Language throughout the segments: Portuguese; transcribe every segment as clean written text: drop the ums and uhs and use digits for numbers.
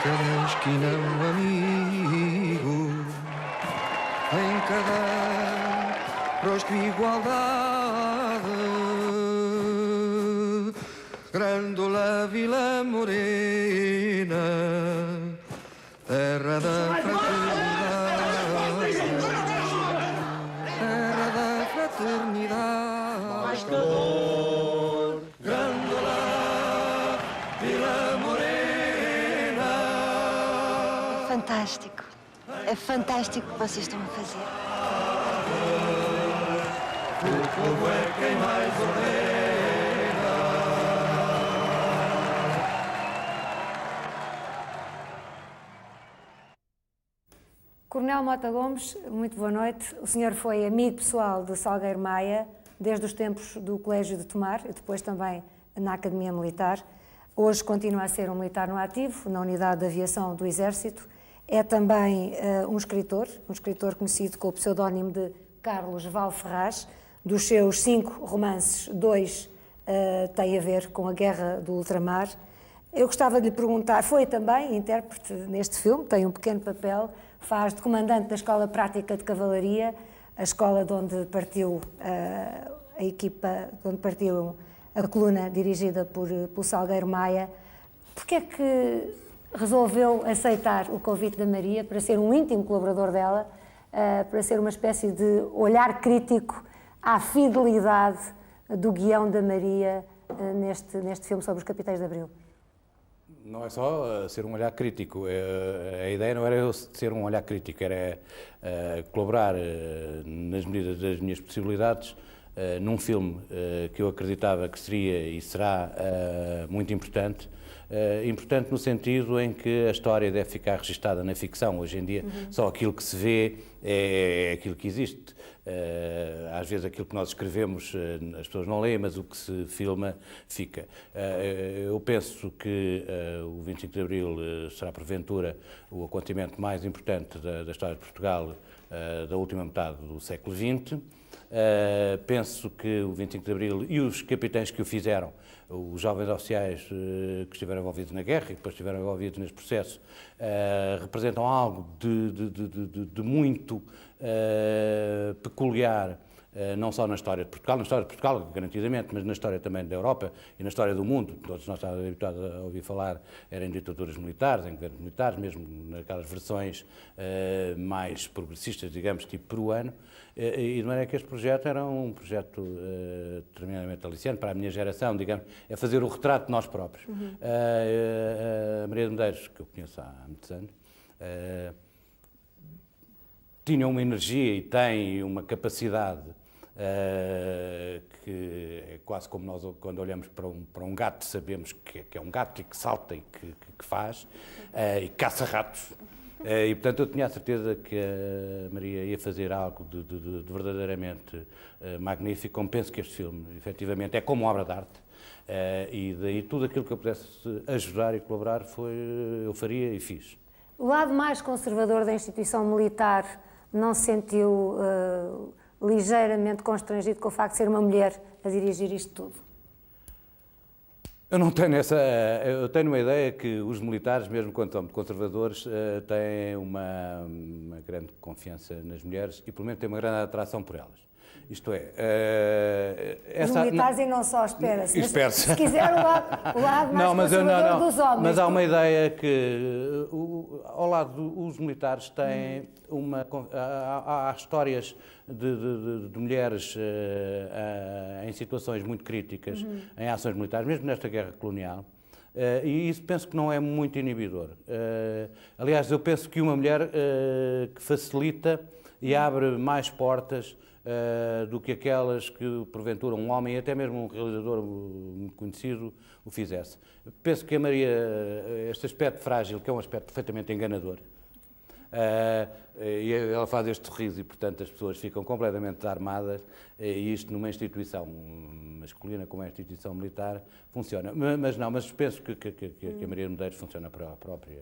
cada esquina um amigo, em cada rosto igualdade. Grândola Vila Morena, terra da fraternidade, terra da fraternidade. Grândola Vila Morena. Fantástico. É fantástico o que vocês estão a fazer. O povo é quem mais ordena. Coronel Mota Gomes, muito boa noite. O senhor foi amigo pessoal de Salgueiro Maia, desde os tempos do Colégio de Tomar e depois também na Academia Militar. Hoje continua a ser um militar no ativo, na Unidade de Aviação do Exército. É também um escritor conhecido com o pseudónimo de Carlos Valferraz. Dos seus 5 romances, 2 têm a ver com a Guerra do Ultramar. Eu gostava de lhe perguntar, foi também intérprete neste filme, tem um pequeno papel, faz de comandante da Escola Prática de Cavalaria, a escola de onde partiu a equipa, de onde partiu a coluna dirigida por Salgueiro Maia. Porquê é que resolveu aceitar o convite da Maria para ser um íntimo colaborador dela, para ser uma espécie de olhar crítico à fidelidade do guião da Maria neste filme sobre os Capitães de Abril? Não é só ser um olhar crítico, a ideia não era eu ser um olhar crítico, era colaborar nas medidas das minhas possibilidades num filme que eu acreditava que seria e será muito importante. Importante no sentido em que a história deve ficar registada na ficção. Hoje em dia, só aquilo que se vê é aquilo que existe. Às vezes aquilo que nós escrevemos as pessoas não leem, mas o que se filma fica. Eu penso que o 25 de Abril será porventura o acontecimento mais importante da história de Portugal da última metade do século XX. Penso que o 25 de Abril e os capitães que o fizeram, os jovens oficiais que estiveram envolvidos na guerra e depois estiveram envolvidos neste processo, representam algo de muito peculiar, não só na história de Portugal garantidamente, mas na história também da Europa e na história do mundo. Todos nós estávamos habituados a ouvir falar em ditaduras militares, em governos militares, mesmo naquelas versões mais progressistas, digamos, tipo peruano, e de maneira que este projeto era um projeto determinadamente aliciante para a minha geração, digamos, é fazer o retrato de nós próprios. A Maria de Medeiros, que eu conheço há muitos anos, tinha uma energia e tem uma capacidade que é quase como nós, quando olhamos para um gato, sabemos que é um gato e que salta e que faz, e caça ratos. E, portanto, eu tinha a certeza que a Maria ia fazer algo de verdadeiramente magnífico, como penso que este filme, efetivamente, é como obra de arte. E daí tudo aquilo que eu pudesse ajudar e colaborar eu faria e fiz. O lado mais conservador da instituição militar não se sentiu ligeiramente constrangido com o facto de ser uma mulher a dirigir isto tudo? Eu não tenho eu tenho uma ideia que os militares, mesmo quando são conservadores, têm uma grande confiança nas mulheres e, pelo menos, têm uma grande atração por elas. Isto é... Os militares e não só, espera-se. Se quiser o lado mais conservador dos homens. Mas há uma ideia que, ao lado os militares têm há histórias de mulheres em situações muito críticas, em ações militares, mesmo nesta guerra colonial, e isso penso que não é muito inibidor. Aliás, eu penso que uma mulher que facilita e abre mais portas do que aquelas que, porventura, um homem e até mesmo um realizador muito conhecido o fizesse. Penso que a Maria, este aspecto frágil, que é um aspecto perfeitamente enganador, e ela faz este sorriso e, portanto, as pessoas ficam completamente desarmadas, e isto numa instituição masculina como a instituição militar funciona. Mas penso que a Maria de Medeiros funciona para ela própria.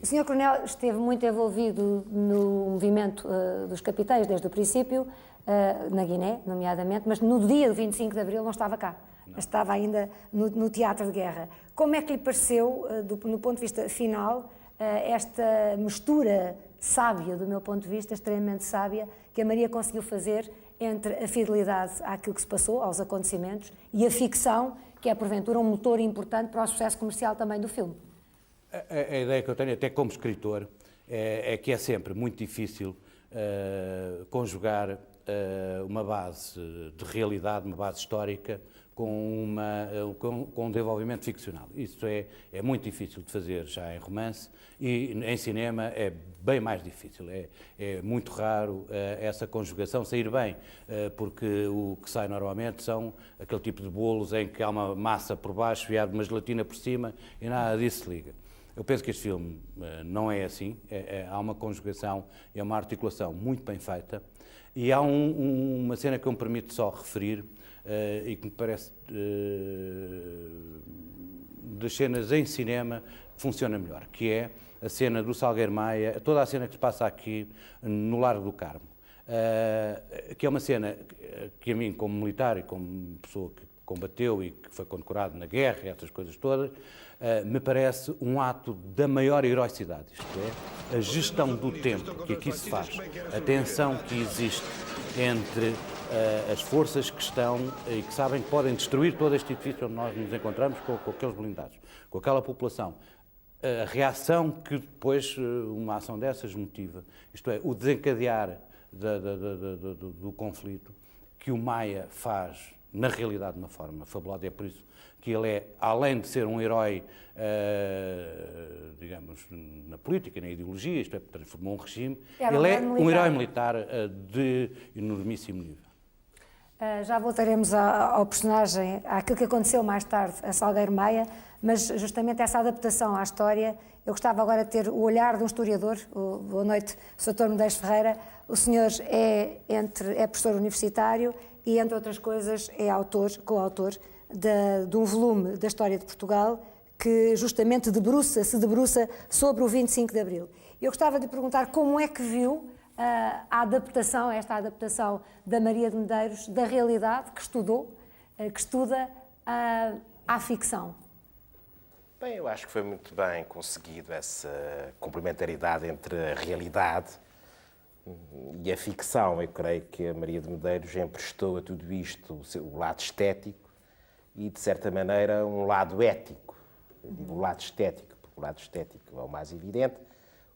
O Sr. Coronel esteve muito envolvido no movimento dos capitães desde o princípio, na Guiné, nomeadamente, mas no dia do 25 de Abril não estava cá. estava ainda no teatro de guerra. Como é que lhe pareceu, no ponto de vista final, esta mistura sábia, do meu ponto de vista, extremamente sábia, que a Maria conseguiu fazer entre a fidelidade àquilo que se passou, aos acontecimentos, e a ficção, que é, porventura, um motor importante para o sucesso comercial também do filme? A ideia que eu tenho, até como escritor, é que é sempre muito difícil conjugar uma base de realidade, uma base histórica, com um desenvolvimento ficcional. Isso é muito difícil de fazer já em romance, e em cinema é bem mais difícil. É muito raro essa conjugação sair bem, porque o que sai normalmente são aquele tipo de bolos em que há uma massa por baixo e há uma gelatina por cima e nada disso se liga. Eu penso que este filme não é assim, há uma conjugação e uma articulação muito bem feita, e há uma cena que eu me permito só referir, e que me parece das cenas em cinema que funciona melhor, que é a cena do Salgueiro Maia, toda a cena que se passa aqui no Largo do Carmo, que é uma cena que a mim, como militar e como pessoa que combateu e que foi condecorado na guerra e essas coisas todas, me parece um ato da maior heroicidade, isto é, a gestão do tempo que aqui se faz, a tensão que existe entre as forças que estão e que sabem que podem destruir todo este edifício onde nós nos encontramos com aqueles blindados, com aquela população. A reação que depois uma ação dessas motiva, isto é, o desencadear do conflito, que o Maia faz, na realidade, de uma forma fabulosa. É por isso que ele é, além de ser um herói, digamos, na política, na ideologia, isto é, transformou um regime, ele é um herói militar de enormíssimo nível. Já voltaremos ao personagem, àquilo que aconteceu mais tarde a Salgueiro Maia, mas justamente essa adaptação à história, eu gostava agora de ter o olhar de um historiador. Boa noite, Sr. Medeiros Ferreira. O senhor é professor universitário e, entre outras coisas, é coautor de um volume da história de Portugal que justamente se debruça sobre o 25 de Abril. Eu gostava de perguntar como é que viu esta adaptação da Maria de Medeiros da realidade que estuda à ficção. Bem, eu acho que foi muito bem conseguido essa complementaridade entre a realidade e a ficção. Eu creio que a Maria de Medeiros emprestou a tudo isto o lado estético e, de certa maneira, um lado ético. Eu digo o lado estético, porque o lado estético é o mais evidente.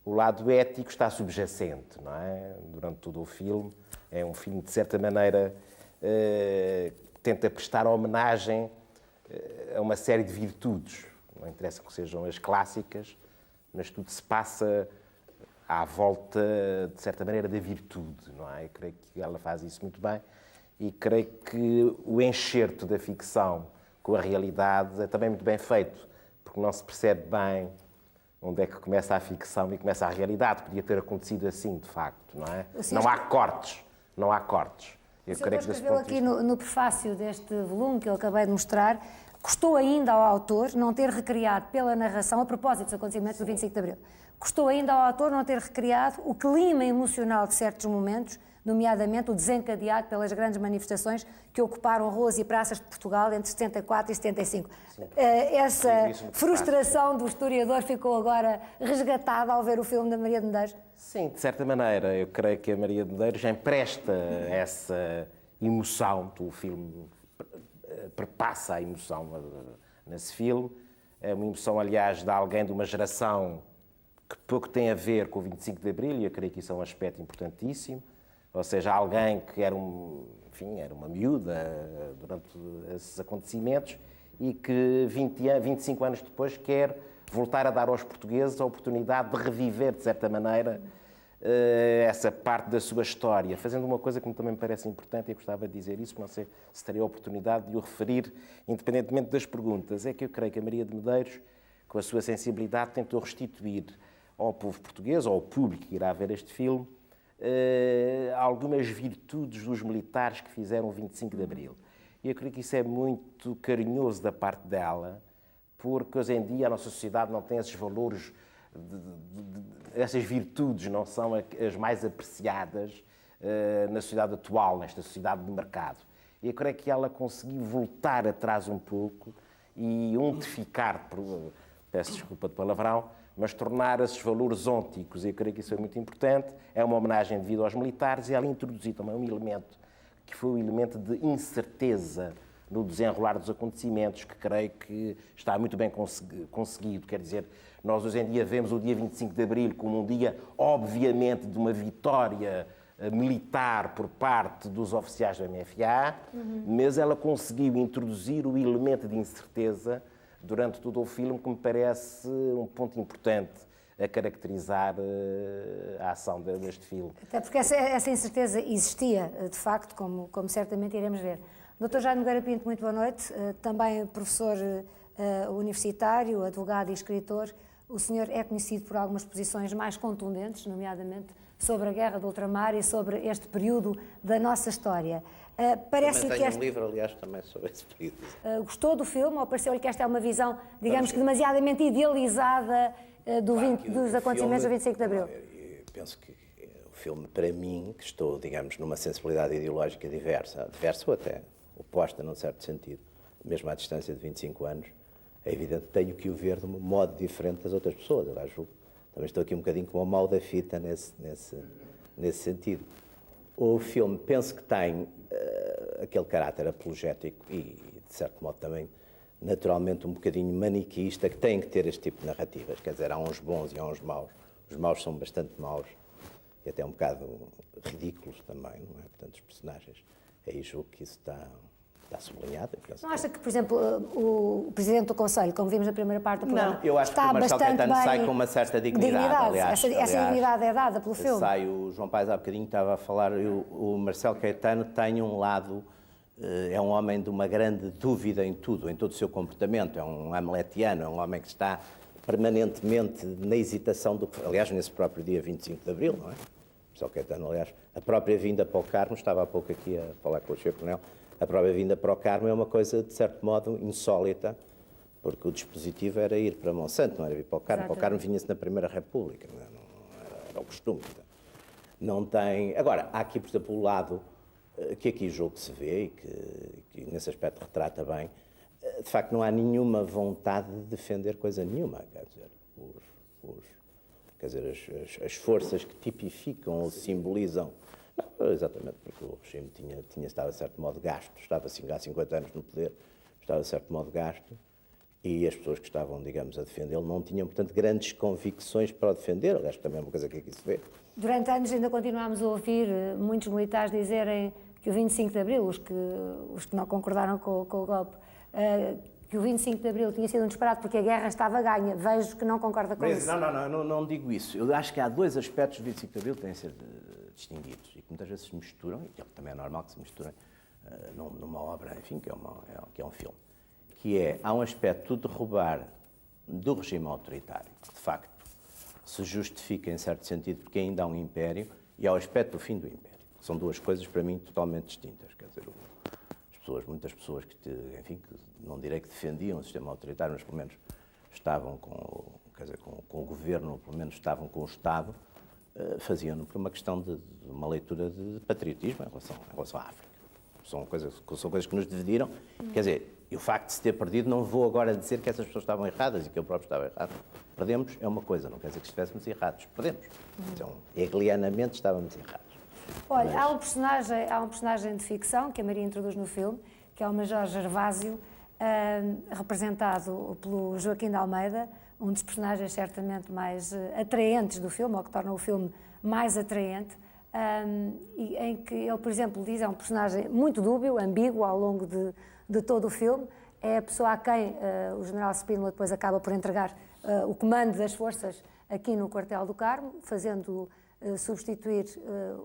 O lado ético está subjacente, não é? Durante todo o filme. É um filme, de certa maneira, que tenta prestar homenagem a uma série de virtudes. Não interessa que sejam as clássicas, mas tudo se passa à volta, de certa maneira, da virtude, não é? Eu creio que ela faz isso muito bem e creio que o enxerto da ficção com a realidade é também muito bem feito, porque não se percebe bem onde é que começa a ficção e começa a realidade. Podia ter acontecido assim, de facto, não é? Não há cortes, não há cortes. Eu creio que escreveu aqui no prefácio deste volume que eu acabei de mostrar, custou ainda ao autor não ter recriado pela narração, a propósito dos acontecimentos do 25 de Abril, custou ainda ao autor não ter recriado o clima emocional de certos momentos, nomeadamente o desencadeado pelas grandes manifestações que ocuparam ruas e praças de Portugal entre 74 e 75. Essa frustração do historiador ficou agora resgatada ao ver o filme da Maria de Medeiros? Sim, de certa maneira. Eu creio que a Maria de Medeiros empresta essa emoção. O filme perpassa a emoção nesse filme. É uma emoção, aliás, de alguém de uma geração que pouco tem a ver com o 25 de Abril, e eu creio que isso é um aspecto importantíssimo. Ou seja, alguém que era era uma miúda durante esses acontecimentos e que 25 anos depois quer voltar a dar aos portugueses a oportunidade de reviver, de certa maneira, essa parte da sua história, fazendo uma coisa que também me parece importante, e eu gostava de dizer isso, não sei se teria a oportunidade de o referir, independentemente das perguntas, é que eu creio que a Maria de Medeiros, com a sua sensibilidade, tentou restituir ao povo português, ou ao público que irá ver este filme, algumas virtudes dos militares que fizeram o 25 de Abril. E eu creio que isso é muito carinhoso da parte dela, porque hoje em dia a nossa sociedade não tem esses valores, essas virtudes não são as mais apreciadas na sociedade atual, nesta sociedade de mercado. E eu creio que ela conseguiu voltar atrás um pouco e ontificar, peço desculpa de palavrão, mas tornar esses valores ónticos. Eu creio que isso é muito importante. É uma homenagem devido aos militares e ela introduziu também um elemento que foi um elemento de incerteza no desenrolar dos acontecimentos, que creio que está muito bem conseguido. Quer dizer, nós hoje em dia vemos o dia 25 de Abril como um dia, obviamente, de uma vitória militar por parte dos oficiais do MFA, mas ela conseguiu introduzir o elemento de incerteza durante todo o filme, que me parece um ponto importante a caracterizar a ação deste filme. Até porque essa incerteza existia, de facto, como certamente iremos ver. Dr. Jaime Nogueira Pinto, muito boa noite. Também professor universitário, advogado e escritor. O senhor é conhecido por algumas posições mais contundentes, nomeadamente sobre a Guerra do Ultramar e sobre este período da nossa história. Parece-lhe que um livro, aliás, também sobre esse período. Gostou do filme ou pareceu-lhe que esta é uma visão, digamos que demasiadamente idealizada dos acontecimentos do 25 de Abril? Eu penso que o filme, para mim, que estou, digamos, numa sensibilidade ideológica diversa ou até oposta, num certo sentido, mesmo à distância de 25 anos, é evidente que tenho que o ver de um modo diferente das outras pessoas. Eu acho, também estou aqui um bocadinho como o mal da fita nesse sentido. O filme, penso que tem aquele caráter apologético e, de certo modo, também, naturalmente, um bocadinho maniqueísta, que tem que ter este tipo de narrativas. Quer dizer, há uns bons e há uns maus. Os maus são bastante maus e até um bocado ridículos também, não é? Portanto, os personagens. Aí julgo que isso está sublinhado. Não acha que, por exemplo, o Presidente do Conselho, como vimos na primeira parte do programa, não, eu acho está que o Marcelo bastante Caetano bem... sai com uma certa dignidade, aliás. Essa dignidade é dada pelo filme. Sai, o João Paes há bocadinho estava a falar, o Marcelo Caetano tem um lado, é um homem de uma grande dúvida em tudo, em todo o seu comportamento, é um hamletiano, é um homem que está permanentemente na hesitação do que... Aliás, nesse próprio dia 25 de Abril, não é? Marcelo Caetano, aliás, a própria vinda para o Carmo, estava há pouco aqui a falar com o Sr. Coronel, a própria vinda para o Carmo é uma coisa, de certo modo, insólita, porque o dispositivo era ir para Monsanto, não era vir para o Carmo. Para o Carmo vinha-se na Primeira República, não era o costume. Não tem... Agora, há aqui, por exemplo, o lado que aqui o jogo se vê e que nesse aspecto retrata bem. De facto, não há nenhuma vontade de defender coisa nenhuma, quer dizer, as forças que tipificam ou simbolizam. Não, exatamente, porque o regime estava, de certo modo, gasto, estava assim, há 50 anos no poder, estava, de certo modo, gasto, e as pessoas que estavam, digamos, a defendê-lo não tinham, portanto, grandes convicções para o defender, aliás, também é uma coisa que aqui se vê. Durante anos ainda continuámos a ouvir muitos militares dizerem que o 25 de Abril, os que não concordaram com o golpe, que o 25 de Abril tinha sido um disparate porque a guerra estava ganha. Vejo que não concorda com isso. Não digo isso. Eu acho que há dois aspectos do 25 de Abril que têm de ser distinguidos e que muitas vezes se misturam, e também é normal que se misturem numa obra, enfim, que é um filme. Que é, há um aspecto de derrubar do regime autoritário, que de facto se justifica em certo sentido porque ainda há um império, e há o aspecto do fim do império. São duas coisas para mim totalmente distintas. Quer dizer, muitas pessoas que não direi que defendiam o sistema autoritário, mas pelo menos estavam com o governo, ou pelo menos estavam com o Estado, faziam-no por uma questão de uma leitura de patriotismo em relação à África. São coisas que nos dividiram. Quer dizer, e o facto de se ter perdido, não vou agora dizer que essas pessoas estavam erradas e que eu próprio estava errado. Perdemos é uma coisa, não quer dizer que estivéssemos errados. Perdemos. Então, hegelianamente estávamos errados. Olha, há um personagem de ficção que a Maria introduz no filme, que é o Major Gervásio, representado pelo Joaquim de Almeida, um dos personagens certamente mais atraentes do filme, ou que torna o filme mais atraente, em que ele, por exemplo, diz, é um personagem muito dúbio, ambíguo ao longo de todo o filme, é a pessoa a quem o general Spínola depois acaba por entregar o comando das forças aqui no quartel do Carmo, fazendo substituir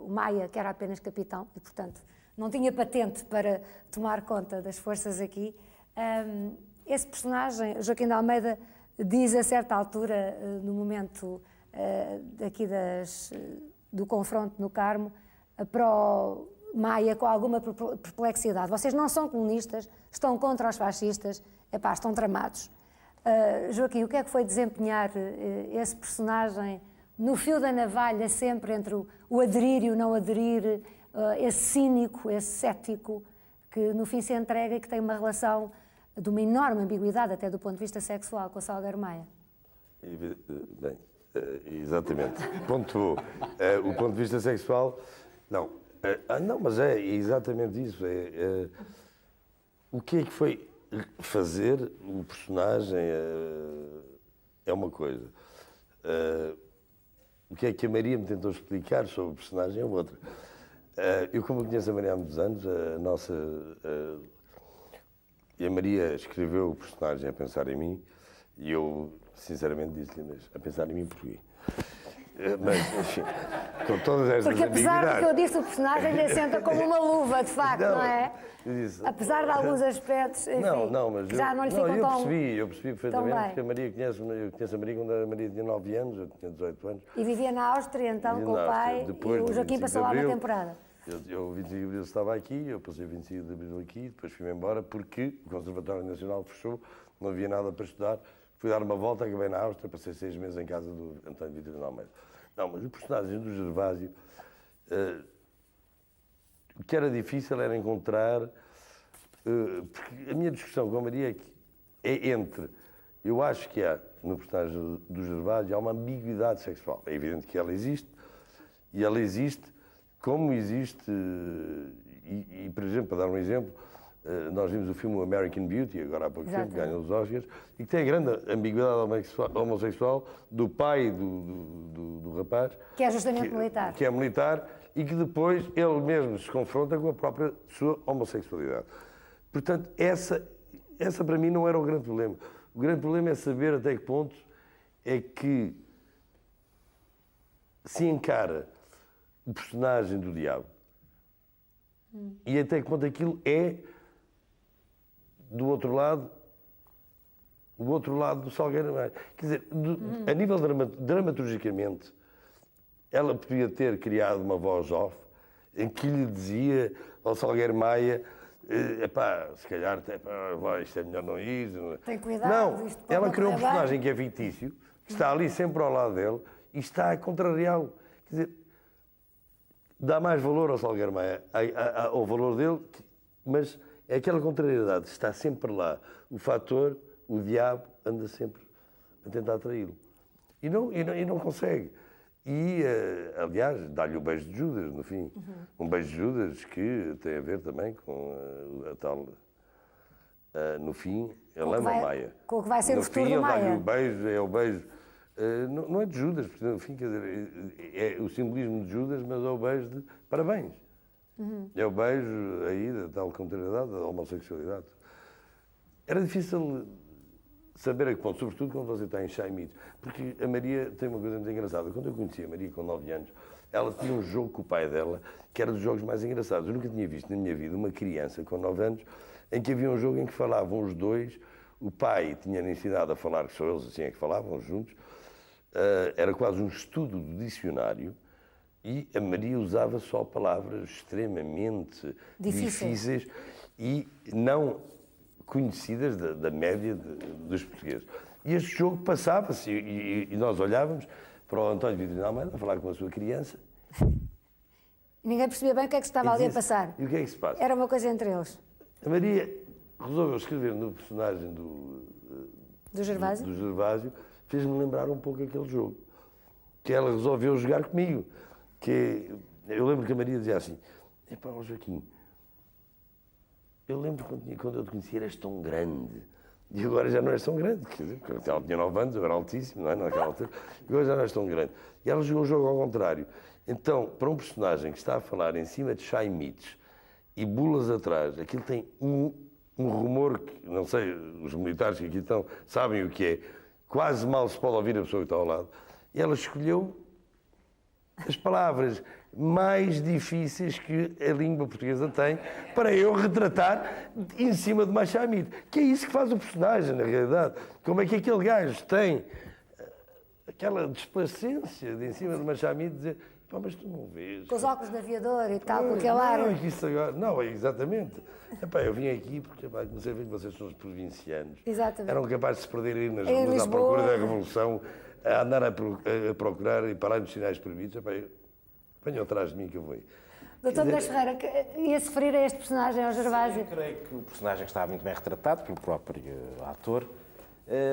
o Maia, que era apenas capitão, e, portanto, não tinha patente para tomar conta das forças aqui. Esse personagem, Joaquim de Almeida, diz a certa altura, no momento do confronto no Carmo, para o Maia com alguma perplexidade: vocês não são comunistas, estão contra os fascistas, estão tramados. Joaquim, o que é que foi desempenhar esse personagem no fio da navalha, sempre entre o aderir e o não aderir, esse cínico, esse cético, que no fim se entrega e que tem uma relação de uma enorme ambiguidade, até do ponto de vista sexual, com o Salgueiro Maia. Bem, exatamente. Ponto, o ponto de vista sexual, não. Não, mas é exatamente isso. O que é que foi fazer o personagem é uma coisa. O que é que a Maria me tentou explicar sobre o personagem é outra. Eu, como conheço a Maria há muitos anos, e a Maria escreveu o personagem a pensar em mim, e eu, sinceramente, disse-lhe, mas a pensar em mim porquê? Mas, enfim, com todas estas Porque apesar do que eu ambiguidades... disse, o personagem lhe assenta como uma luva, de facto, não é? Disse, Apesar de alguns aspectos, enfim, mas que já não lhe ficam eu tão... percebi perfeitamente, bem. porque a Maria eu conheço a Maria quando a Maria tinha 9 anos, eu tinha 18 anos. E vivia na Áustria, então, Vivia com o na pai, Áustria. Depois e o do Joaquim 25 passou de lá uma Abril, temporada. Eu, 25 de Abril, estava aqui, eu passei o 25 de Abril aqui, depois fui-me embora porque o Conservatório Nacional fechou, não havia nada para estudar. Fui dar uma volta, acabei na Áustria, passei 6 meses em casa do António Vitorino Almeida. Não, mas o personagem do Gervásio, o que era difícil era encontrar, porque a minha discussão com a Maria é entre, eu acho que há, no personagem do Gervásio, há uma ambiguidade sexual. É evidente que ela existe, e ela existe como existe, por exemplo, para dar um exemplo, nós vimos o filme American Beauty, agora há pouco tempo, ganhou os Oscars, e que tem a grande ambiguidade homossexual do pai do rapaz. Que é justamente militar. Que é militar e que depois ele mesmo se confronta com a própria sua homossexualidade. Portanto, essa para mim não era o grande problema. O grande problema é saber até que ponto é que se encara o personagem do diabo e até que ponto aquilo é do outro lado, o outro lado do Salgueiro Maia. Quer dizer, a nível dramaturgicamente, ela podia ter criado uma voz off em que lhe dizia ao Salgueiro Maia, epá, se calhar isto é melhor não ir. Tem cuidado, não, isto pode ela não criou um correr bem. personagem que é fictício, que está ali sempre ao lado dele e está a contrariá-lo. Quer dizer, dá mais valor ao Salgueiro Maia, ao valor dele, mas é aquela contrariedade, está sempre lá. O fator, o diabo, anda sempre a tentar atraí-lo. E não consegue. E, aliás, dá-lhe o beijo de Judas, no fim. Um beijo de Judas que tem a ver também com a tal... no fim, ele ama Maia. Com o que vai ser no o futuro fim, do ele dá-lhe Maia. o beijo, é o beijo... não é de Judas, porque no fim, quer dizer, é o simbolismo de Judas, mas é o beijo de parabéns. É o beijo aí da tal contrariedade, da homossexualidade. Era difícil saber a que ponto, sobretudo quando você está em Chaimites, porque a Maria tem uma coisa muito engraçada. Quando eu conheci a Maria com 9 anos, ela tinha um jogo com o pai dela, que era dos jogos mais engraçados. Eu nunca tinha visto na minha vida uma criança com 9 anos em que havia um jogo em que falavam os dois, o pai tinha ensinado a falar, que só eles assim é que falavam juntos, era quase um estudo do dicionário, e a Maria usava só palavras extremamente difíceis e não conhecidas da média dos portugueses. E este jogo passava-se e nós olhávamos para o António Vitorino Almeida a falar com a sua criança. Ninguém percebia bem o que é que se estava ali a passar. E o que é que se passa? Era uma coisa entre eles. A Maria resolveu escrever no personagem Do Gervásio? do Gervásio, fez-me lembrar um pouco aquele jogo. Que ela resolveu jogar comigo. Que eu lembro que a Maria dizia assim, epá, Joaquim, eu lembro quando eu te conheci eras tão grande, e agora já não és tão grande, quer dizer, porque ela tinha 9 anos, eu era altíssimo, não é, naquela altura, e agora já não és tão grande. E ela jogou o jogo ao contrário. Então, para um personagem que está a falar em cima de chaimites e bulas atrás, aquilo tem um rumor que, não sei, os militares que aqui estão sabem o que é, quase mal se pode ouvir a pessoa que está ao lado, e ela escolheu as palavras mais difíceis que a língua portuguesa tem para eu retratar em cima de Machamite. Que é isso que faz o personagem, na realidade. Como é que aquele gajo tem aquela desplicência de em cima de Machamite dizer pá, mas tu não vês. Com os óculos de aviador e tal, com aquele ar. Não, é que isso agora... Não, exatamente. Epá, eu vim aqui porque comecei a ver que vocês são os provincianos. Exatamente. Eram capazes de se perderem nas Em ruas à Lisboa. procura da Revolução, a andar a procurar e parar nos sinais proibidos. Epá, venham atrás de mim que eu vou aí. Doutor Medeiros Ferreira, ia-se referir a este personagem, ao Gervásio? Eu creio que o personagem está muito bem retratado pelo próprio ator,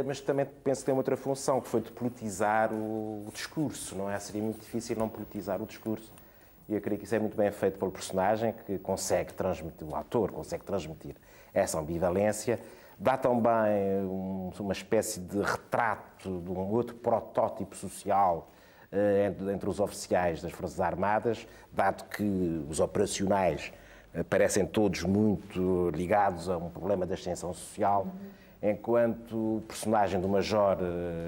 mas também penso que tem outra função, que foi de politizar o discurso, não é? Seria muito difícil não politizar o discurso. E eu creio que isso é muito bem feito pelo personagem, que consegue transmitir, o ator consegue transmitir essa ambivalência. Dá também uma espécie de retrato de um outro protótipo social entre os oficiais das Forças Armadas, dado que os operacionais parecem todos muito ligados a um problema da ascensão social, enquanto o personagem do Major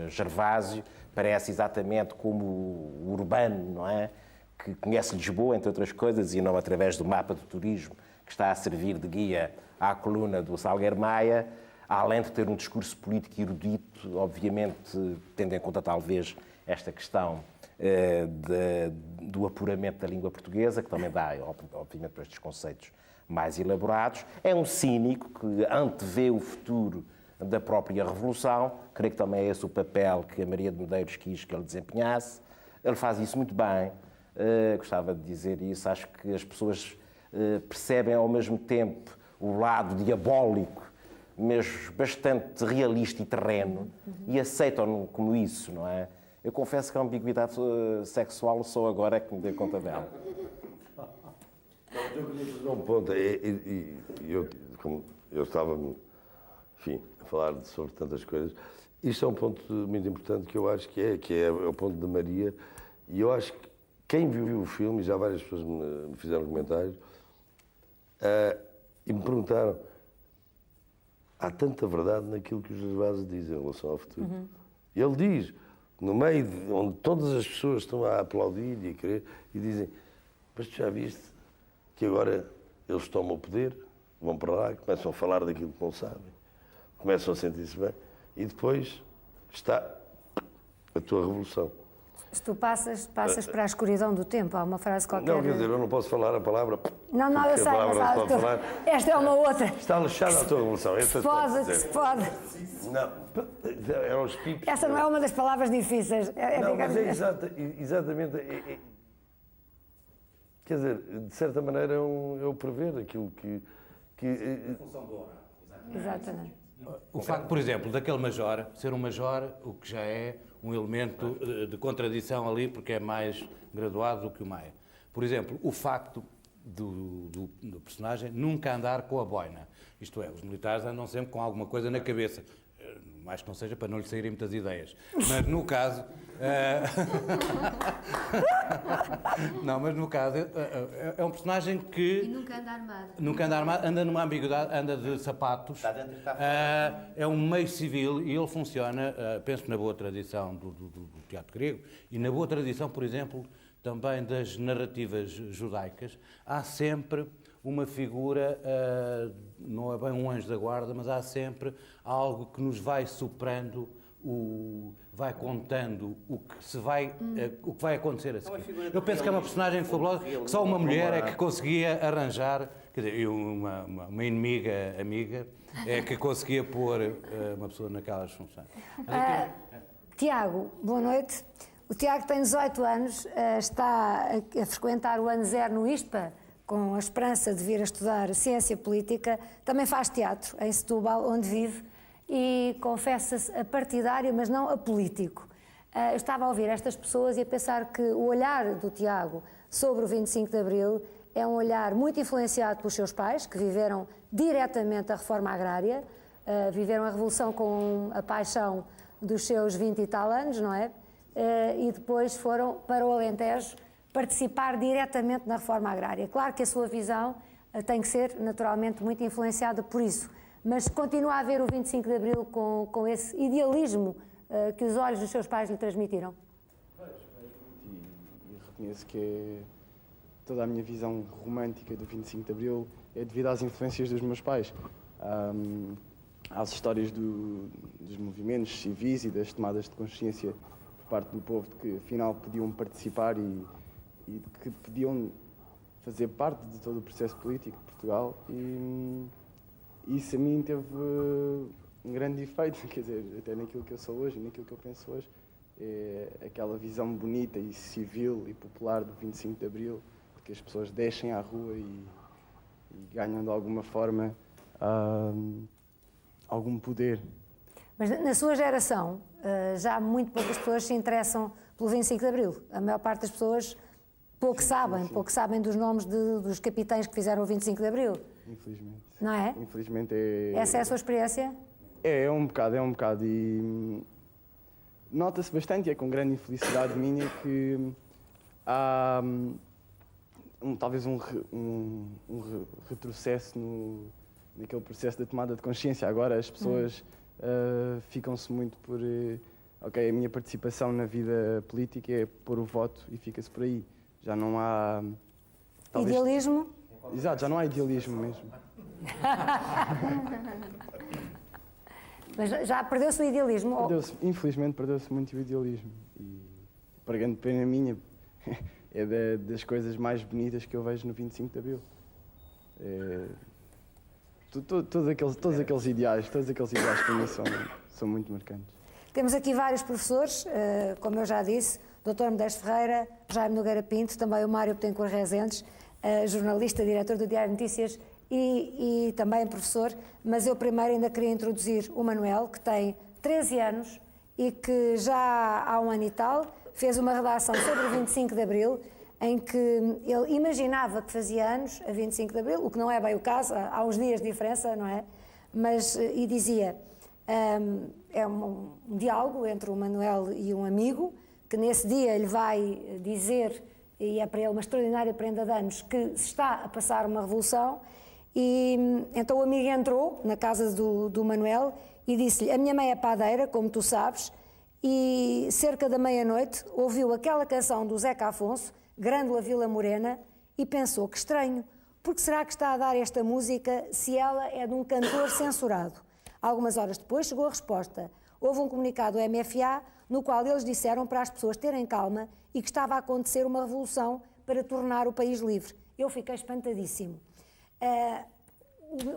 Gervásio parece exatamente como o urbano, não é? Que conhece Lisboa, entre outras coisas, e não através do mapa do turismo, que está a servir de guia à coluna do Salgueiro Maia, além de ter um discurso político erudito, obviamente tendo em conta talvez esta questão do apuramento da língua portuguesa, que também dá, obviamente, para estes conceitos mais elaborados. É um cínico que antevê o futuro da própria Revolução. Creio que também é esse o papel que a Maria de Medeiros quis que ele desempenhasse. Ele faz isso muito bem. Gostava de dizer isso. Acho que as pessoas percebem ao mesmo tempo o lado diabólico, mas bastante realista e terreno, e aceitam-no como isso, não é? Eu confesso que a ambiguidade sexual só agora é que me dei conta dela. Eu queria fazer um ponto. Como eu estava, enfim, a falar sobre tantas coisas. Isto é um ponto muito importante que eu acho que é o ponto de Maria. E eu acho que quem viu o filme, e já várias pessoas me fizeram comentários, e me perguntaram: há tanta verdade naquilo que o Gervásio diz em relação ao futuro. Ele diz, no meio onde todas as pessoas estão a aplaudir e a querer, e dizem: mas tu já viste que agora eles tomam o poder, vão para lá, começam a falar daquilo que não sabem, começam a sentir-se bem, e depois está a tua revolução. Se tu passas para a escuridão do tempo, há uma frase qualquer... Não, quer dizer, eu não posso falar a palavra... Não, eu porque sei, a palavra mas não se pode falar. Esta é uma outra. Está lixada a tua revolução. Se pode. Não, eram os pipos. Essa não é uma das palavras difíceis. Não, mas é exatamente... Quer dizer, de certa maneira é eu prever aquilo que... Exatamente. O facto, por exemplo, daquele major ser um major, o que já é um elemento de contradição ali, porque é mais graduado do que o Maia. Por exemplo, o facto do personagem nunca andar com a boina. Isto é, os militares andam sempre com alguma coisa na cabeça. Mais que não seja para não lhe saírem muitas ideias. Mas no caso... Não, mas no caso é um personagem que... E nunca anda armado. Nunca anda armado, anda numa ambiguidade, anda de sapatos. É um meio civil e ele funciona, penso na boa tradição do teatro grego e na boa tradição, por exemplo, também das narrativas judaicas. Há sempre uma figura, não é bem um anjo da guarda, mas há sempre algo que nos vai soprando, vai contando o que vai acontecer a seguir. Eu penso que é uma personagem fabulosa, que só uma mulher é que conseguia arranjar, quer dizer, uma inimiga amiga, é que conseguia pôr uma pessoa naquelas funções. Tiago, boa noite. O Tiago tem 18 anos, está a frequentar o ano zero no ISPA, com a esperança de vir a estudar ciência política. Também faz teatro em Setúbal, onde vive, e confessa-se a partidário, mas não a político. Eu estava a ouvir estas pessoas e a pensar que o olhar do Tiago sobre o 25 de Abril é um olhar muito influenciado pelos seus pais, que viveram diretamente a reforma agrária, viveram a Revolução com a paixão dos seus 20 e tal anos, não é? E depois foram para o Alentejo participar diretamente na reforma agrária. Claro que a sua visão tem que ser, naturalmente, muito influenciada por isso, mas continua a ver o 25 de Abril com esse idealismo que os olhos dos seus pais lhe transmitiram? E reconheço que toda a minha visão romântica do 25 de Abril é devido às influências dos meus pais, às histórias dos movimentos civis e das tomadas de consciência por parte do povo de que afinal podiam participar e de que podiam fazer parte de todo o processo político de Portugal, e isso a mim teve um grande efeito, quer dizer, até naquilo que eu sou hoje e naquilo que eu penso hoje, é aquela visão bonita e civil e popular do 25 de Abril, que que as pessoas descem à rua e ganham de alguma forma algum poder. Mas na sua geração, já muito poucas pessoas se interessam pelo 25 de Abril. A maior parte das pessoas pouco sabem dos nomes dos capitães que fizeram o 25 de Abril. Infelizmente. Não é? Infelizmente Essa é a sua experiência? É um bocado. E nota-se bastante, e é com grande infelicidade minha, que há talvez um retrocesso naquele processo da tomada de consciência. Agora as pessoas ficam-se muito por... ok, a minha participação na vida política é pôr o voto e fica-se por aí. Já não há... Idealismo? Exato, já não há idealismo mesmo. Mas já perdeu-se o idealismo? Infelizmente perdeu-se muito o idealismo. E, para grande pena minha, é das coisas mais bonitas que eu vejo no 25 de Abril. Todos aqueles ideais para mim são muito marcantes. Temos aqui vários professores, como eu já disse, Dr. Modesto Ferreira, Jaime Nogueira Pinto, também o Mário Betancourt Rezendes, jornalista, diretor do Diário de Notícias e também professor, mas eu primeiro ainda queria introduzir o Manuel, que tem 13 anos e que já há um ano e tal fez uma redação sobre o 25 de Abril, em que ele imaginava que fazia anos a 25 de Abril, o que não é bem o caso, há uns dias de diferença, não é? Mas, e dizia, é um diálogo entre o Manuel e um amigo, que nesse dia ele vai dizer, e é para ele uma extraordinária prenda de anos, que se está a passar uma revolução, e então o amigo entrou na casa do Manuel e disse-lhe: a minha mãe é padeira, como tu sabes, e cerca da meia-noite ouviu aquela canção do Zeca Afonso, Grândola Vila Morena, e pensou: que estranho, porque será que está a dar esta música se ela é de um cantor censurado? Algumas horas depois chegou a resposta. Houve um comunicado do MFA no qual eles disseram para as pessoas terem calma e que estava a acontecer uma revolução para tornar o país livre. Eu fiquei espantadíssimo.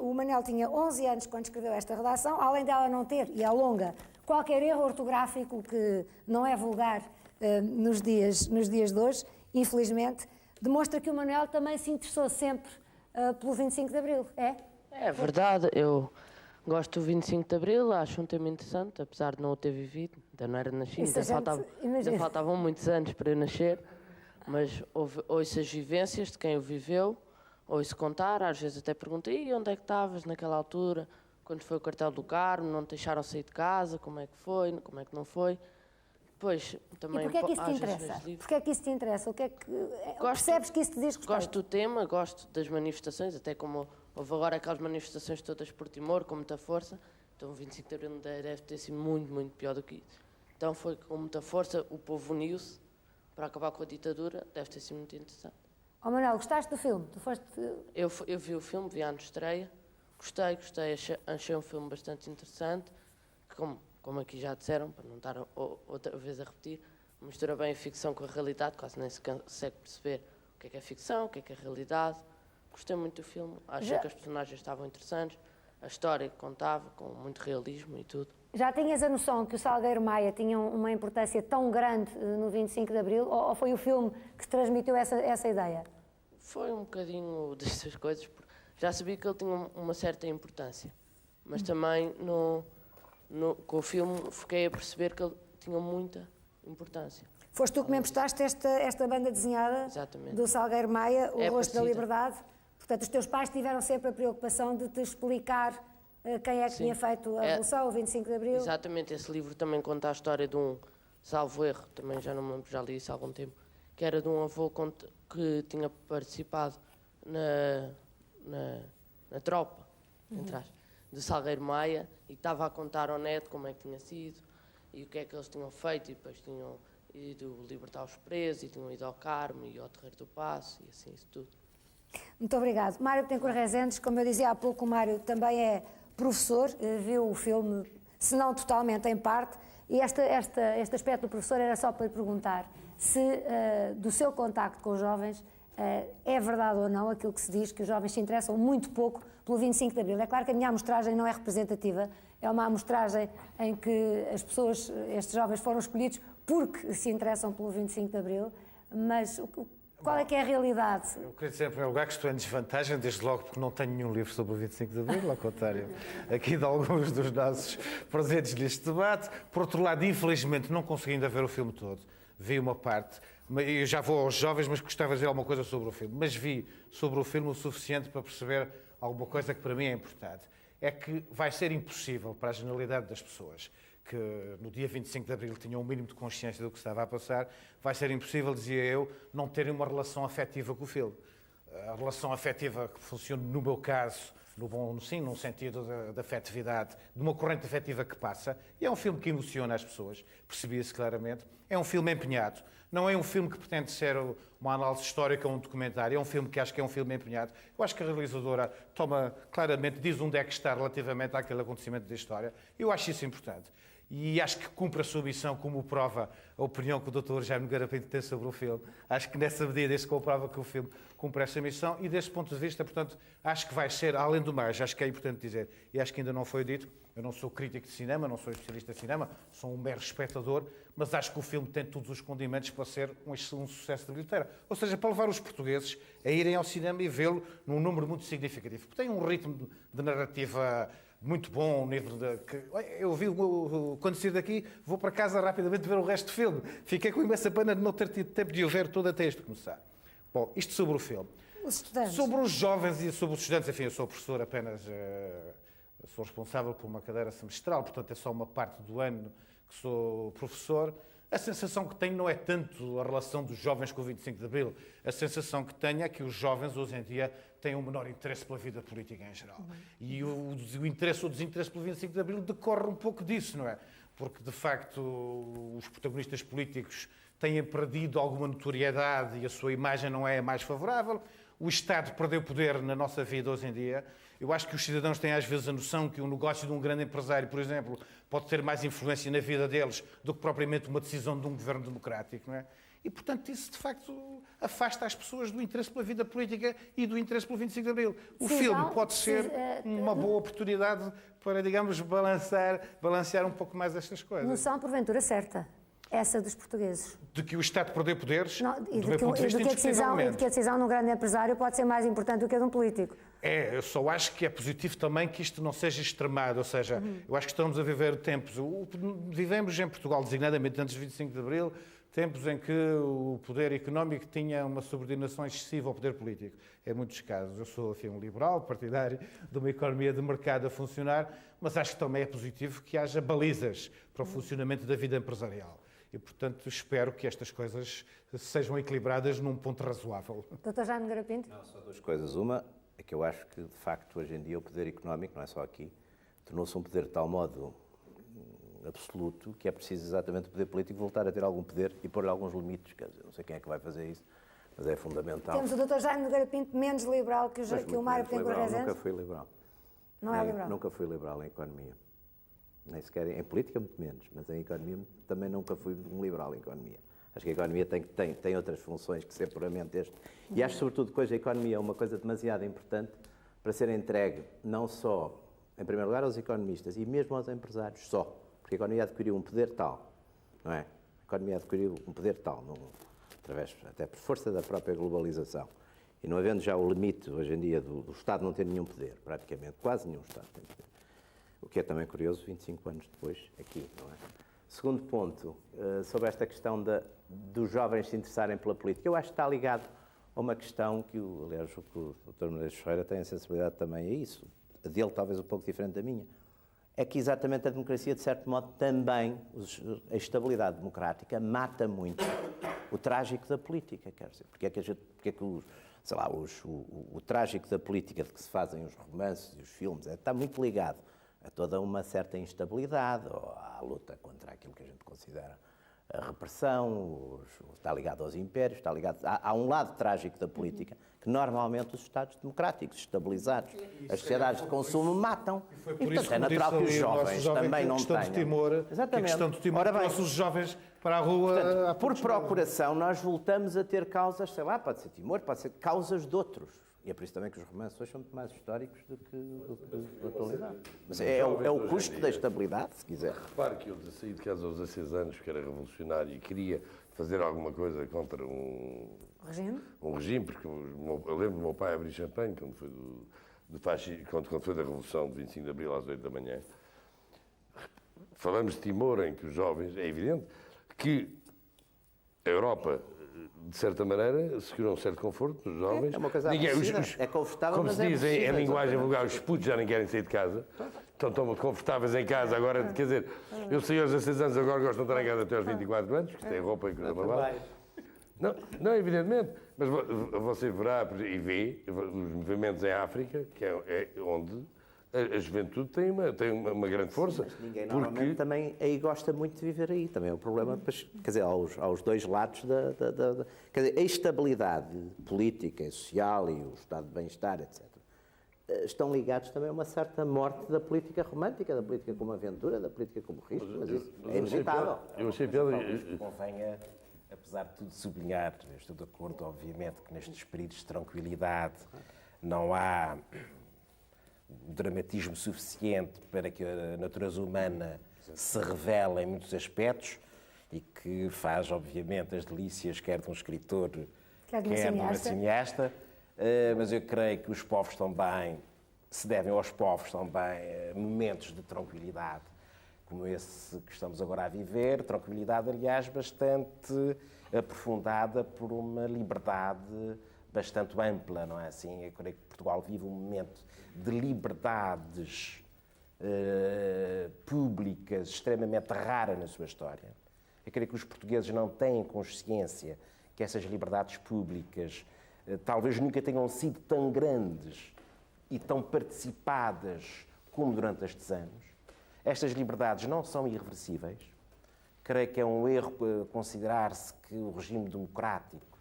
O Manel tinha 11 anos quando escreveu esta redação, além dela não ter, e é longa, qualquer erro ortográfico que não é vulgar nos dias de hoje, infelizmente, demonstra que o Manuel também se interessou sempre pelo 25 de Abril, é? É verdade, eu gosto do 25 de Abril, acho um tema interessante, apesar de não o ter vivido, ainda não era nascido, ainda faltavam muitos anos para eu nascer, mas ouço as vivências de quem o viveu, ouço contar, às vezes até perguntei: onde é que estavas naquela altura, quando foi o quartel do Carmo, não te deixaram sair de casa, como é que foi, como é que não foi? Depois, também, e porquê é que isso te interessa? Porquê é que isso te interessa? O que é que percebes que isso te diz respeito? Gosto do tema, gosto das manifestações, até como houve agora aquelas manifestações todas por Timor, com muita força, então o 25 de Abril deve ter sido muito, muito pior do que isso. Então foi com muita força, o povo uniu-se para acabar com a ditadura, deve ter sido muito interessante. Oh, Manuel, gostaste do filme? Eu vi o filme, vi a estreia, gostei, achei um filme bastante interessante, que como aqui já disseram, para não estar outra vez a repetir, mistura bem a ficção com a realidade, quase nem se consegue perceber o que é ficção, o que é realidade. Gostei muito do filme, achei que as personagens estavam interessantes, a história que contava, com muito realismo e tudo. Já tinhas a noção que o Salgueiro Maia tinha uma importância tão grande no 25 de Abril, ou foi o filme que te transmitiu essa ideia? Foi um bocadinho destas coisas, porque já sabia que ele tinha uma certa importância, mas também com o filme fiquei a perceber que ele tinha muita importância. Foste tu que me emprestaste esta banda desenhada. Exatamente. Do Salgueiro Maia, O Rosto da Liberdade. Portanto, os teus pais tiveram sempre a preocupação de te explicar quem é que tinha feito a Revolução, o 25 de Abril. Exatamente, esse livro também conta a história de um, salvo erro, também já não me lembro, já li isso há algum tempo, que era de um avô que tinha participado na tropa, de Salgueiro Maia, e estava a contar ao neto como é que tinha sido e o que é que eles tinham feito, e depois tinham ido libertar os presos, e tinham ido ao Carmo e ao Terreiro do Paço, e assim, isso tudo. Muito obrigado. Mário Betancourt Rezendes, como eu dizia há pouco, o Mário também é professor, viu o filme, se não totalmente, em parte, e este aspecto do professor era só para lhe perguntar se, do seu contacto com os jovens, é verdade ou não aquilo que se diz, que os jovens se interessam muito pouco pelo 25 de Abril. É claro que a minha amostragem não é representativa, é uma amostragem em que as pessoas, estes jovens foram escolhidos porque se interessam pelo 25 de Abril, mas Qual é que é a realidade? Eu queria dizer, em primeiro lugar, que estou em desvantagem, desde logo porque não tenho nenhum livro sobre o 25 de Abril, ao contrário aqui de alguns dos nossos presentes neste debate. Por outro lado, infelizmente, não consegui ainda ver o filme todo. Vi uma parte, eu já vou aos jovens, mas gostava de dizer alguma coisa sobre o filme. Mas vi sobre o filme o suficiente para perceber alguma coisa que para mim é importante. É que vai ser impossível para a generalidade das pessoas que no dia 25 de Abril tinham um mínimo de consciência do que estava a passar, vai ser impossível, dizia eu, não terem uma relação afetiva com o filme. A relação afetiva que funciona, no meu caso, sim, num sentido de afetividade, de uma corrente afetiva que passa, e é um filme que emociona as pessoas, percebia-se claramente. É um filme empenhado, não é um filme que pretende ser uma análise histórica ou um documentário, é um filme que acho que é um filme empenhado. Eu acho que a realizadora toma claramente, diz onde é que está relativamente àquele acontecimento da história. Eu acho isso importante. E acho que cumpre a sua missão, como prova a opinião que o Dr. Jaime Nogueira Pinto tem sobre o filme. Acho que nessa medida isso comprova que o filme cumpre essa missão e desse ponto de vista, portanto, acho que vai ser, além do mais, acho que é importante dizer, e acho que ainda não foi dito, eu não sou crítico de cinema, não sou especialista de cinema, sou um mero espectador, mas acho que o filme tem todos os condimentos para ser um sucesso de bilheteira. Ou seja, para levar os portugueses a irem ao cinema e vê-lo num número muito significativo. Porque tem um ritmo de narrativa muito bom, um nível de... Eu vi, quando sair daqui, vou para casa rapidamente ver o resto do filme. Fiquei com imensa pena de não ter tido tempo de o ver todo até este começar. Bom, isto sobre o filme. Os estudantes. Sobre os jovens e sobre os estudantes, enfim, eu sou professor apenas, sou responsável por uma cadeira semestral, portanto é só uma parte do ano que sou professor. A sensação que tenho não é tanto a relação dos jovens com o 25 de Abril. A sensação que tenho é que os jovens, hoje em dia, têm um menor interesse pela vida política em geral. E o interesse ou desinteresse pelo 25 de Abril decorre um pouco disso, não é? Porque, de facto, os protagonistas políticos têm perdido alguma notoriedade e a sua imagem não é a mais favorável. O Estado perdeu poder na nossa vida hoje em dia. Eu acho que os cidadãos têm às vezes a noção que o negócio de um grande empresário, por exemplo, pode ter mais influência na vida deles do que propriamente uma decisão de um governo democrático, não é? E, portanto, isso, de facto, afasta as pessoas do interesse pela vida política e do interesse pelo 25 de Abril. O filme pode ser uma boa oportunidade para, digamos, balancear um pouco mais estas coisas. Noção, porventura, certa. Essa dos portugueses. De que o Estado perdeu poderes, Não, e do meu ponto de vista, de que a decisão de um grande empresário pode ser mais importante do que a de um político. Eu só acho que é positivo também que isto não seja extremado, ou seja, eu acho que estamos a viver tempos, vivemos em Portugal, designadamente antes de 25 de Abril, tempos em que o poder económico tinha uma subordinação excessiva ao poder político. Em muitos casos, eu sou um liberal, partidário de uma economia de mercado a funcionar, mas acho que também é positivo que haja balizas para o funcionamento da vida empresarial. E, portanto, espero que estas coisas sejam equilibradas num ponto razoável. Dr. Jaime Nogueira Pinto? Não, só duas coisas. Uma é que eu acho que, de facto, hoje em dia o poder económico, não é só aqui, tornou-se um poder de tal modo absoluto que é preciso exatamente o poder político voltar a ter algum poder e pôr-lhe alguns limites. Quer dizer, não sei quem é que vai fazer isso, mas é fundamental. Temos o Dr. Jaime Nogueira Pinto menos liberal que o Mário Betancourt Rezende? Nunca fui liberal. Não é liberal? Nunca fui liberal em economia. Nem sequer em política, muito menos, mas em economia também nunca fui um liberal em economia. Acho que a economia tem outras funções que ser puramente este. E acho, sobretudo, que hoje a economia é uma coisa demasiado importante para ser entregue não só, em primeiro lugar, aos economistas e mesmo aos empresários só. Porque a economia adquiriu um poder tal, não é? A economia adquiriu um poder tal, através, até por força da própria globalização. E não havendo já o limite, hoje em dia, do Estado não ter nenhum poder, praticamente, quase nenhum Estado tem poder. O que é também curioso, 25 anos depois, aqui, não é? Segundo ponto, sobre esta questão dos jovens se interessarem pela política, eu acho que está ligado a uma questão que, aliás, o Dr. Medeiros Ferreira tem a sensibilidade também a isso, a dele talvez um pouco diferente da minha, é que exatamente a democracia, de certo modo, também, a estabilidade democrática mata muito o trágico da política, quer dizer, porque é que o trágico da política de que se fazem os romances e os filmes está muito ligado a toda uma certa instabilidade, ou à luta contra aquilo que a gente considera a repressão, está ligado aos impérios, está ligado... Há um lado trágico da política que normalmente os Estados democráticos, estabilizados, as sociedades de consumo matam. E foi E, por portanto, isso é natural que os jovens também não tenham. Exatamente. A questão de Timor trouxe os jovens para a rua... Portanto, por procuração, nós voltamos a ter causas, sei lá, pode ser Timor, pode ser causas de outros. E é por isso também que os romances hoje são muito mais históricos do que a atualidade. Mas é o custo da estabilidade, se quiser. Repare que eu saí de casa aos 16 anos, que era revolucionário e queria fazer alguma coisa contra Regime? um regime, porque eu lembro do meu pai abrir champanhe quando foi quando foi da Revolução de 25 de Abril às 8 da manhã. Falamos de Timor, em que os jovens, é evidente que a Europa, de certa maneira, segurou um certo conforto nos jovens. É uma coisa aborrecida. É confortável, como mas se é diz em aborrecida, linguagem exatamente. vulgar, os putos já nem querem sair de casa. Estão muito confortáveis em casa. Agora, quer dizer, eu saí aos 16 anos, agora gosto de não estar em casa até aos 24 anos, que tem roupa e coisa babada. Não, evidentemente, mas você verá e vê os movimentos em África, que é onde a juventude tem uma grande força. Mas ninguém normalmente também aí gosta muito de viver aí. Também é o problema, depois, quer dizer, aos dois lados quer dizer, a estabilidade política e social e o estado de bem-estar, etc., estão ligados também a uma certa morte da política romântica, da política como aventura, da política como risco, mas isso é inevitável. Eu achei piada. Convém, apesar de tudo, sublinhar, eu estou de acordo, obviamente, que nestes períodos de tranquilidade não há dramatismo suficiente para que a natureza humana se revele em muitos aspectos e que faz, obviamente, as delícias quer de um escritor, quer de uma cineasta, mas eu creio que os povos também, se devem aos povos também momentos de tranquilidade, como esse que estamos agora a viver, tranquilidade, aliás, bastante aprofundada por uma liberdade bastante ampla, não é assim? Eu creio que Portugal vive um momento de liberdades públicas extremamente rara na sua história. Eu creio que os portugueses não têm consciência que essas liberdades públicas talvez nunca tenham sido tão grandes e tão participadas como durante estes anos. Estas liberdades não são irreversíveis. Creio que é um erro considerar-se que o regime democrático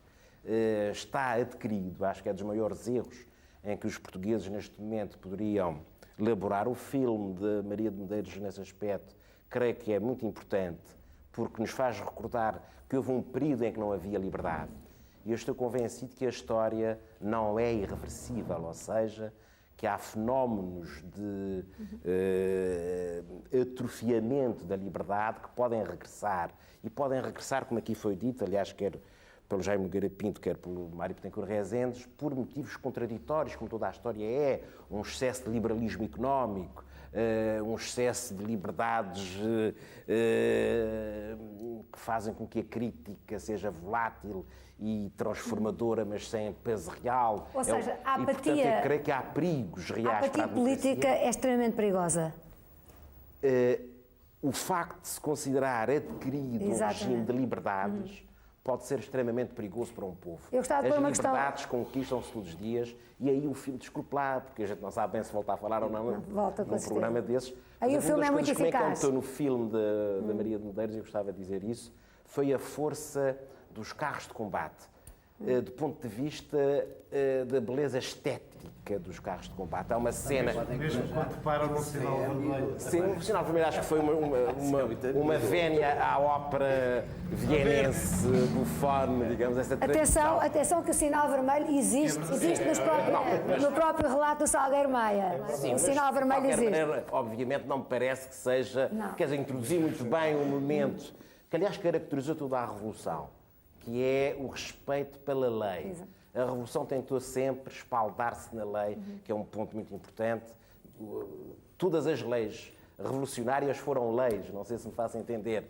está adquirido. Acho que é dos maiores erros em que os portugueses neste momento poderiam elaborar. O filme de Maria de Medeiros nesse aspecto creio que é muito importante porque nos faz recordar que houve um período em que não havia liberdade. E eu estou convencido que a história não é irreversível, ou seja, que há fenómenos de atrofiamento da liberdade que podem regressar. E podem regressar, como aqui foi dito, aliás, quer pelo Jaime Nogueira Pinto, quer pelo Mário Betancourt Rezendes, por motivos contraditórios, como toda a história é, um excesso de liberalismo económico, um excesso de liberdades que fazem com que a crítica seja volátil e transformadora, mas sem peso real. Ou seja, a apatia... portanto, eu creio que há perigos reais para a democracia. A apatia política é extremamente perigosa. O facto de se considerar adquirido um regime de liberdades pode ser extremamente perigoso para um povo. Eu gostava de pôr uma questão... As liberdades conquistam-se todos os dias e aí o filme, desculpe lá, porque a gente não sabe bem se voltar a falar ou não num programa desses. Aí o filme é muito eficaz. Que me encantou no filme da Maria de Medeiros, eu gostava de dizer isso, foi a força dos carros de combate, do ponto de vista da beleza estética dos carros de combate. Há uma cena... Mesmo quando param no sinal vermelho. Sim, o sinal vermelho acho que foi uma vénia à ópera vienense, bufone, digamos, essa tradição. Atenção que o sinal vermelho existe no próprio relato do Salgueiro Maia. Sim, o sinal vermelho existe. Maneira, obviamente não me parece que seja... Quer dizer, introduzir muito bem um momento que, aliás, caracterizou toda a Revolução, que é o respeito pela lei. Exato. A Revolução tentou sempre espaldar-se na lei, que é um ponto muito importante. Todas as leis revolucionárias foram leis, não sei se me faço entender.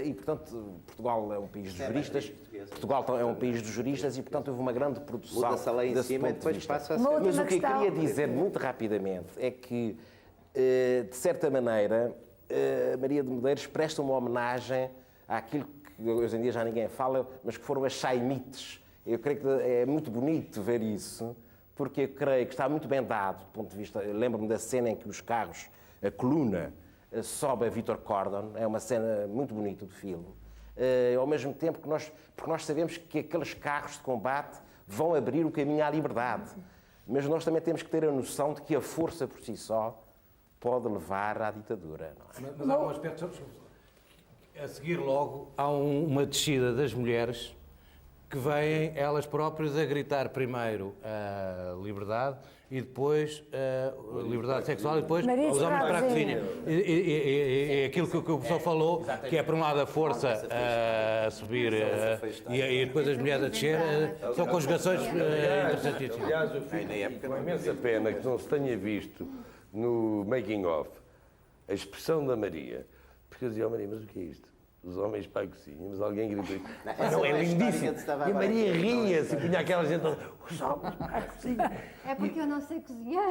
E, portanto, Portugal é um país dos juristas, Portugal é um país dos juristas e, portanto, houve uma grande produção Muda-se a lei em cima e depois passa a ser... Mas o que eu queria dizer muito rapidamente é que, de certa maneira, Maria de Medeiros presta uma homenagem àquilo que hoje em dia já ninguém fala, mas que foram as chaimites. Eu creio que é muito bonito ver isso, porque eu creio que está muito bem dado, do ponto de vista... Lembro-me da cena em que os carros, a coluna, sobe a Vítor Cordon, é uma cena muito bonita do filme, ao mesmo tempo que porque nós sabemos que aqueles carros de combate vão abrir o caminho à liberdade, mas nós também temos que ter a noção de que a força por si só pode levar à ditadura. Não é? Mas há um aspecto... A seguir logo, há uma descida das mulheres que vêm elas próprias a gritar primeiro a liberdade e depois a liberdade sexual e depois Maria os homens para a Serrazinha. cozinha. E aquilo que o professor falou, que é por um lado a força a subir e depois as mulheres a descer, são conjugações interessantíssimas. Aliás, eu fico com imensa pena que não se tenha visto no making of a expressão da Maria, porque eu dizia, Maria, mas o que é isto? Os homens para a cozinha, mas alguém gritou. Não, é lindíssimo. E a Maria ria-se e punha aquela gente toda, os homens para a cozinha. É porque eu não sei cozinhar.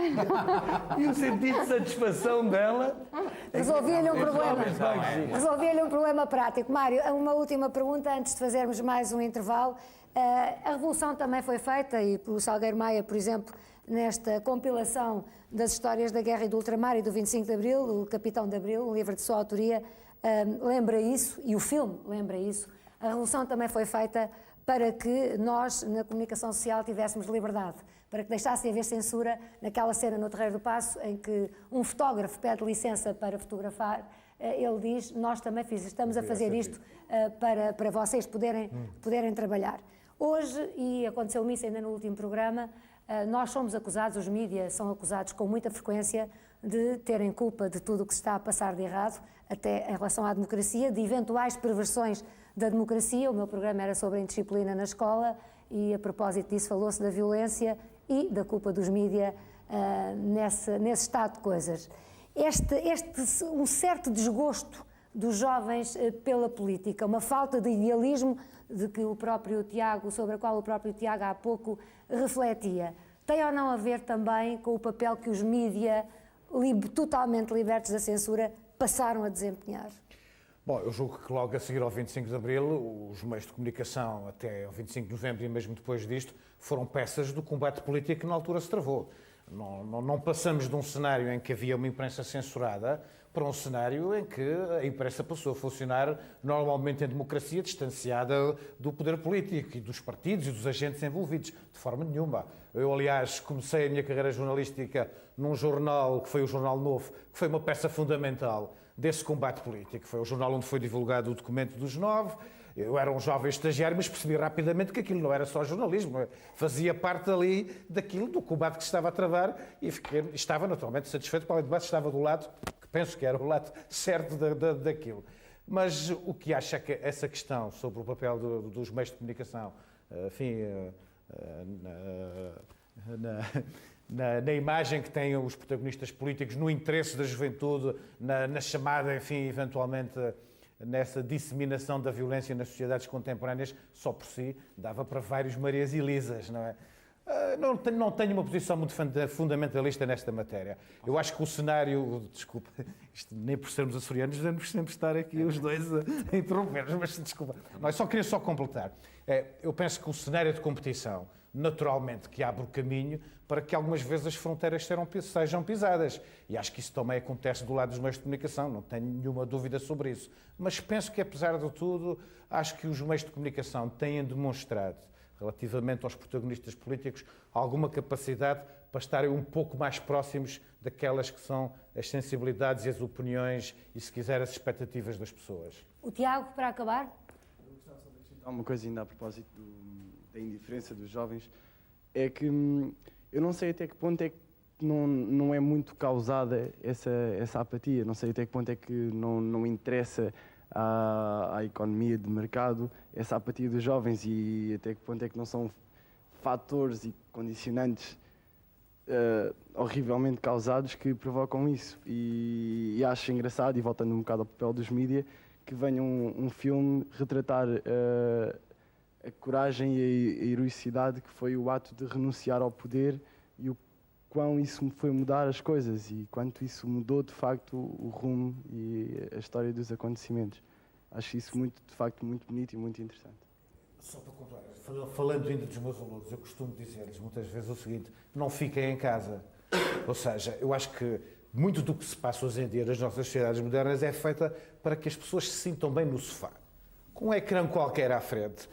E o sentido de satisfação dela. Resolvi-lhe um problema. Sim. Resolvi-lhe um problema prático. Mário, uma última pergunta antes de fazermos mais um intervalo. A revolução também foi feita, e pelo Salgueiro Maia, por exemplo, nesta compilação das histórias da Guerra e do Ultramar e do 25 de Abril, o Capitão de Abril, um livro de sua autoria, lembra isso, e o filme lembra isso. A revolução também foi feita para que nós, na comunicação social, tivéssemos liberdade, para que deixasse de haver censura naquela cena no Terreiro do Paço, em que um fotógrafo pede licença para fotografar, ele diz, nós também estamos a fazer isto para vocês poderem trabalhar. Hoje, e aconteceu isso ainda no último programa, nós somos acusados, os mídias são acusados com muita frequência de terem culpa de tudo o que se está a passar de errado, até em relação à democracia, de eventuais perversões da democracia. O meu programa era sobre a indisciplina na escola e, a propósito disso, falou-se da violência e da culpa dos mídias nesse estado de coisas. Um certo desgosto dos jovens pela política, uma falta de idealismo de que o próprio Tiago, sobre a qual o próprio Tiago há pouco refletia. Tem ou não a ver também com o papel que os mídias, totalmente libertos da censura, passaram a desempenhar? Bom, eu julgo que logo a seguir ao 25 de Abril, os meios de comunicação até ao 25 de Novembro e mesmo depois disto, foram peças do combate político que na altura se travou. Não passamos de um cenário em que havia uma imprensa censurada para um cenário em que a imprensa passou a funcionar normalmente em democracia, distanciada do poder político e dos partidos e dos agentes envolvidos, de forma nenhuma. Eu, aliás, comecei a minha carreira jornalística num jornal que foi o Jornal Novo, que foi uma peça fundamental desse combate político. Foi o jornal onde foi divulgado o documento dos 9. Eu era um jovem estagiário, mas percebi rapidamente que aquilo não era só jornalismo, fazia parte ali daquilo, do combate que se estava a travar e estava naturalmente satisfeito, para o debate estava do lado, que penso que era o lado certo daquilo. Mas o que acha que essa questão sobre o papel dos meios de comunicação, enfim, na imagem que têm os protagonistas políticos, no interesse da juventude, na chamada, enfim, eventualmente nessa disseminação da violência nas sociedades contemporâneas, só por si dava para vários Marias e Lisas, não é? Não tenho uma posição muito fundamentalista nesta matéria. Eu acho que o cenário... Desculpa, isto, nem por sermos açorianos, devemos sempre estar aqui os dois a interromper-nos, mas desculpa. Não, eu só queria completar. Eu penso que o cenário de competição, naturalmente, que abre o caminho para que algumas vezes as fronteiras sejam pisadas. E acho que isso também acontece do lado dos meios de comunicação, não tenho nenhuma dúvida sobre isso. Mas penso que, apesar de tudo, acho que os meios de comunicação têm demonstrado, relativamente aos protagonistas políticos, alguma capacidade para estarem um pouco mais próximos daquelas que são as sensibilidades e as opiniões e, se quiser, as expectativas das pessoas. O Tiago, para acabar? Eu gostava só de acrescentar uma coisa ainda a propósito da indiferença dos jovens, é que eu não sei até que ponto é que não é muito causada essa apatia, não sei até que ponto é que não interessa à economia de mercado essa apatia dos jovens e até que ponto é que não são fatores e condicionantes horrivelmente causados que provocam isso. E acho engraçado, e voltando um bocado ao papel dos mídias, que venha um filme retratar a coragem e a heroicidade que foi o ato de renunciar ao poder e o quão isso foi mudar as coisas e quanto isso mudou de facto o rumo e a história dos acontecimentos. Acho isso de facto muito bonito e muito interessante. Só para completar, falando ainda dos meus alunos, eu costumo dizer-lhes muitas vezes o seguinte: não fiquem em casa. Ou seja, eu acho que muito do que se passa hoje em dia nas nossas sociedades modernas é feita para que as pessoas se sintam bem no sofá, com um ecrã qualquer à frente,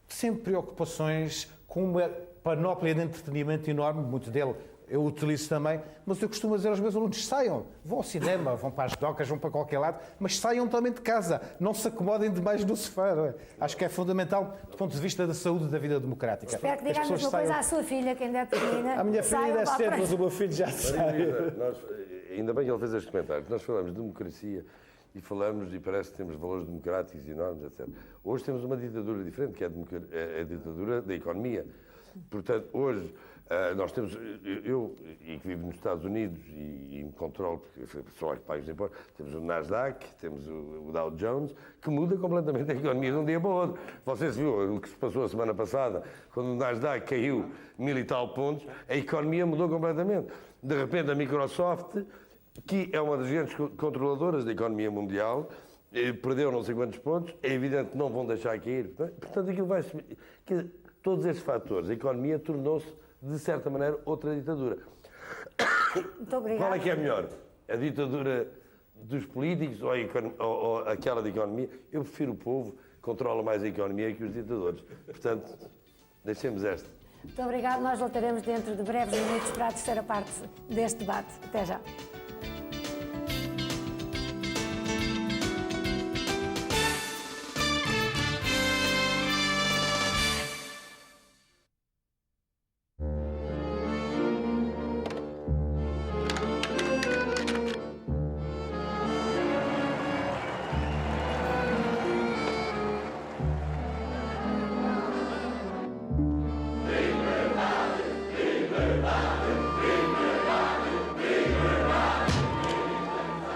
sem preocupações, com uma panóplia de entretenimento enorme, muito dele eu utilizo também, mas eu costumo dizer aos meus alunos, saiam, vão ao cinema, vão para as docas, vão para qualquer lado, mas saiam também de casa, não se acomodem demais no sofá. Não é? Acho que é fundamental do ponto de vista da saúde da vida democrática. Espero que as diga a pessoas mesma coisa saiam- à sua filha, que ainda é pequenina. A minha filha Saiam ainda é para a cedo, frente. mas o meu filho já sai. Ainda bem que ele fez este comentário. Nós falamos de democracia e falamos, e parece que temos valores democráticos enormes, etc. Hoje temos uma ditadura diferente, que é a ditadura da economia. Portanto, hoje nós temos, eu e que vivo nos Estados Unidos e me controlo, porque sou eu que pago os impostos, temos o Nasdaq, temos o Dow Jones, que muda completamente a economia de um dia para o outro. Você viu o que se passou a semana passada, quando o Nasdaq caiu 1000 e tal pontos, a economia mudou completamente. De repente a Microsoft, que é uma das grandes controladoras da economia mundial, perdeu não sei quantos pontos, é evidente que não vão deixar cair. Portanto, aquilo vai... Todos estes fatores, a economia tornou-se, de certa maneira, outra ditadura. Muito obrigada. Qual é que é melhor? A ditadura dos políticos ou aquela da economia? Eu prefiro o povo que controla mais a economia que os ditadores. Portanto, deixemos esta. Muito obrigado. Nós voltaremos dentro de breves minutos para a terceira parte deste debate. Até já.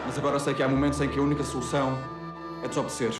Mas agora sei que há momentos em que a única solução é desobedecer.